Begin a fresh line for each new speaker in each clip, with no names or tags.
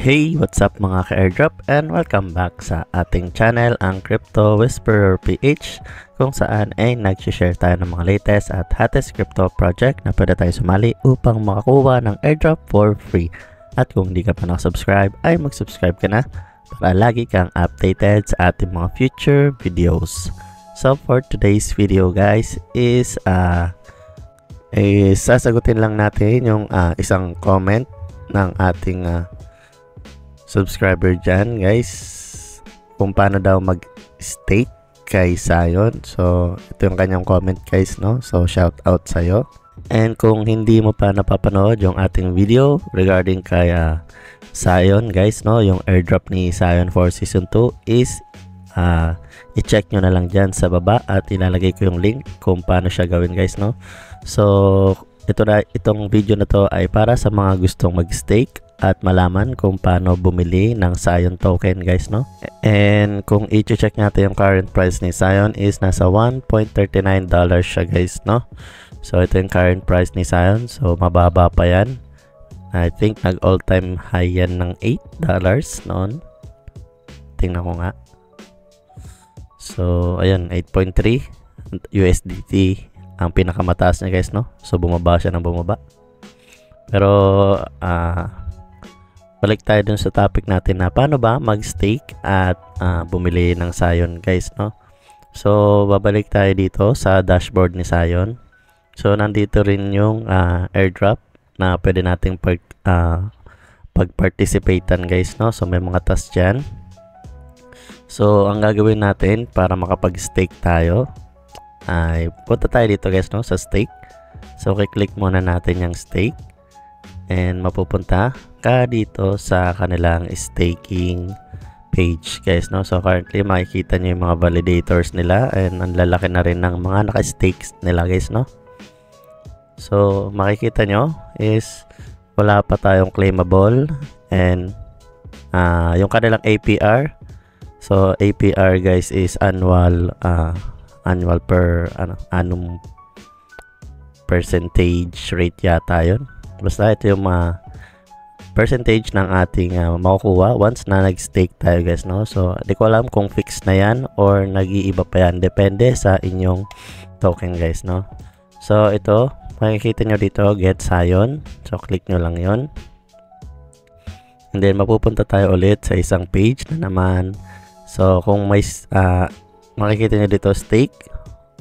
Hey, what's up mga ka-airdrop and welcome back sa ating channel, ang Crypto Whisperer PH, kung saan ay nag-share tayo ng mga latest at hottest crypto project na pwede tayo sumali upang makakuha ng airdrop for free. At kung hindi ka pa nakasubscribe ay mag-subscribe ka na para lagi kang updated sa ating mga future videos. So for today's video guys is sasagutin lang natin yung isang comment ng ating subscriber dyan guys, kung paano daw mag-stake kay Zion. So ito yung kanyang comment guys, no? So shout out sa'yo. And kung hindi mo pa napapanood yung ating video regarding kay Zion guys, no, yung airdrop ni Zion for season 2 is i-check nyo na lang dyan sa baba at ilalagay ko yung link kung paano siya gawin guys, no? So itong video na to ay para sa mga gustong mag-stake at malaman kung paano bumili ng Zion token guys, no? And kung i-check natin yung current price ni Zion is nasa $1.39 siya guys, no? So ito yung current price ni Zion, so mababa pa yan. I think nag all time high yan ng $8 noon. Tingnan ko nga. So ayan, 8.3 USDT ang pinakamataas niya guys, no? So bumaba siya ng bumaba. Pero balik tayo dun sa topic natin na paano ba mag-stake at bumili ng Zion guys, no? So babalik tayo dito sa dashboard ni Zion. So nandito rin yung airdrop na pwede nating pag-participatean guys, no? So may mga tasks dyan. So ang gagawin natin para makapag-stake tayo ay punta tayo dito guys, no, sa stake. So click muna natin yung stake and mapupunta ka dito sa kanilang staking page guys, no? So currently makikita nyo yung mga validators nila and ang lalaki na rin ng mga naka-stakes nila guys, no? So makikita nyo is wala pa tayong claimable and yung kanilang APR. So APR guys is annual per annum percentage rate yata yun. Basta ito yung percentage ng ating makukuha once na nag-stake tayo guys, no? So di ko alam kung fixed na yan or nag-iiba pa yan, depende sa inyong token guys, no? So ito makikita nyo dito, get Zion. So click nyo lang yon. And then mapupunta tayo ulit sa isang page na naman. So kung may makikita nyo dito stake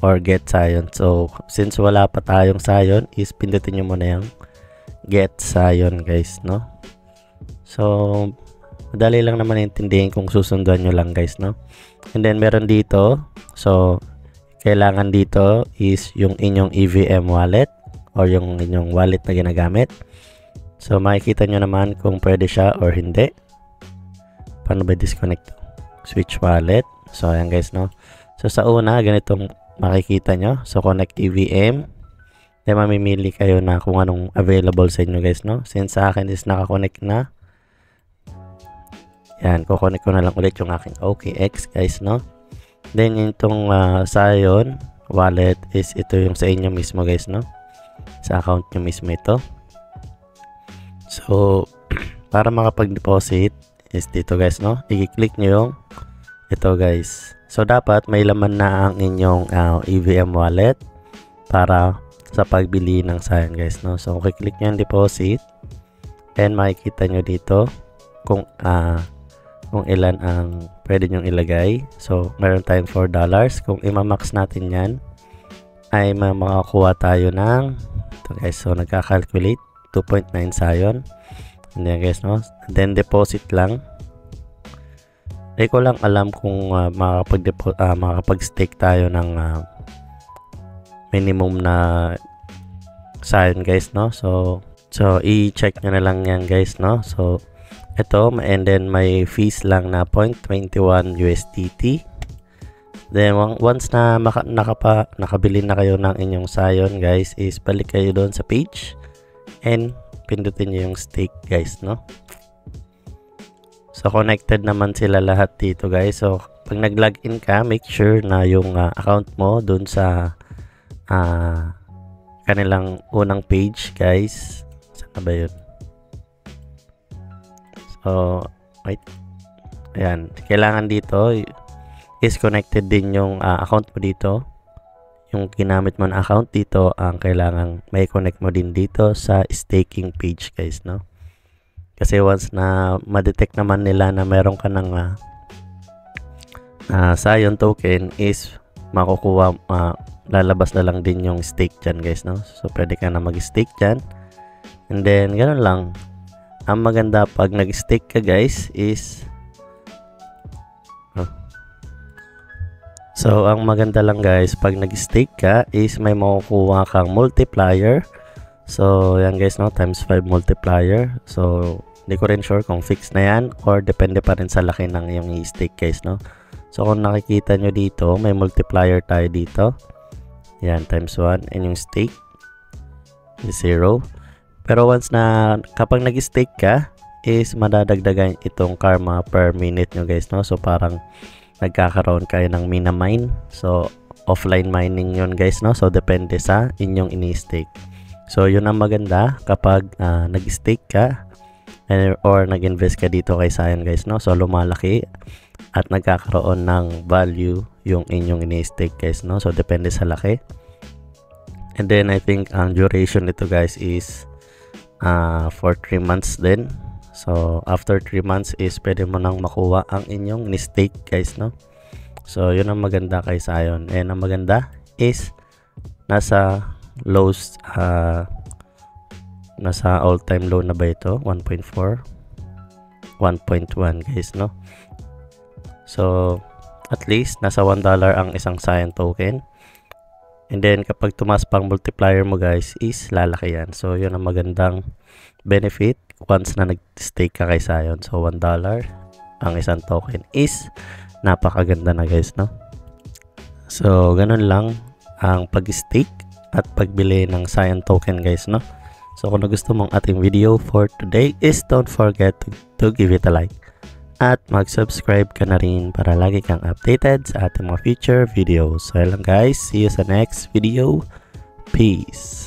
or get Zion. So since wala pa tayong Zion is pindutin nyo muna yung get Zion guys, no? So madali lang naman intindihin kung susunduan nyo lang guys, no? And then meron dito, so kailangan dito is yung inyong EVM wallet or yung inyong wallet na ginagamit. So makikita nyo naman kung pwede siya or hindi. Paano ba disconnect? Switch wallet. So ayan guys, no? So sa una ganitong makikita nyo, so connect EVM. Then mamimili kayo na kung anong available sa inyo guys, no? Since sa akin is nakakonect na, yan, kukonect ko na lang ulit yung aking OKX guys, no? Then itong Zion wallet is ito yung sa inyo mismo guys, no? Sa account nyo mismo ito. So para makapag-deposit is dito guys, no? I-click nyo yung ito guys. So dapat may laman na ang inyong EVM wallet para sa pagbili ng Zion guys, no? So click nyo yung deposit and makikita nyo dito kung ilan ang pwede nyong ilagay. So meron tayong $4. Kung imamax natin yan ay makakuha tayo ng ito guys. So nagka-calculate 2.9 Zion. And then guys, no? And then deposit lang. Hindi ko lang alam kung makakapag-stake tayo ng minimum na Zion guys, no? So i-check nyo na lang yan guys, no? So ito, and then may fees lang na 0.21 USDT. Then once na nakabili na kayo ng inyong Zion guys, is balik kayo doon sa page and pindutin nyo yung stake guys, no? So connected naman sila lahat dito guys. So pag nag-login ka, make sure na yung account mo doon sa kanilang unang page guys. Saan na ba yun? So, wait. Ayan. Kailangan dito is connected din yung account mo dito. Yung ginamit mo na account dito, ang kailangan may connect mo din dito sa staking page, guys, no? Kasi once na ma-detect naman nila na meron ka ng Sion token is makukuha, lalabas na lang din yung stake dyan, guys, no? So pwede ka na mag-stake dyan, and then ganun lang. Ang maganda pag nag-stake ka, guys, is so ang maganda lang, guys, pag nag-stake ka is may makukuha kang multiplier. So yan, guys, no, times 5 multiplier. So hindi ko rin sure kung fixed na yan or depende pa rin sa laki ng yung i-stake, guys, no? So kung nakikita nyo dito, may multiplier tayo dito. Yan, times 1, and yung stake is 0. Pero once na kapag nag-stake ka is madadagdagan itong karma per minute nyo, guys, no? So parang nagkakaroon kayo ng mina-mine. So offline mining yun, guys, no? So depende sa inyong ini-stake. So yun ang maganda kapag nag-stake ka or nag-invest ka dito kay Sion, guys, no? So lumalaki at nagkakaroon ng value yung inyong ini-stake, guys, no? So depende sa laki. And then I think ang duration nito, guys, is for 3 months din. So after 3 months is pwede mo nang makuha ang inyong ni-stake, guys, no? So yun ang maganda kay Sion. And ang maganda is nasa lows, nasa all time low na ba ito? 1.4, 1.1, guys, no? So at least nasa $1 ang isang Sion token. And then kapag tumaas pang multiplier mo, guys, is lalaki yan. So yun ang magandang benefit once na nag-stake ka kay Sion. So $1 ang isang token is napakaganda na, guys, no? So ganun lang ang pag-stake at pagbili ng Sion token, guys, no? So kung nagusto mong ating video for today is don't forget to give it a like at mag-subscribe ka na rin para lagi kang updated sa ating mga future videos. So yun lang, guys, see you sa next video. Peace.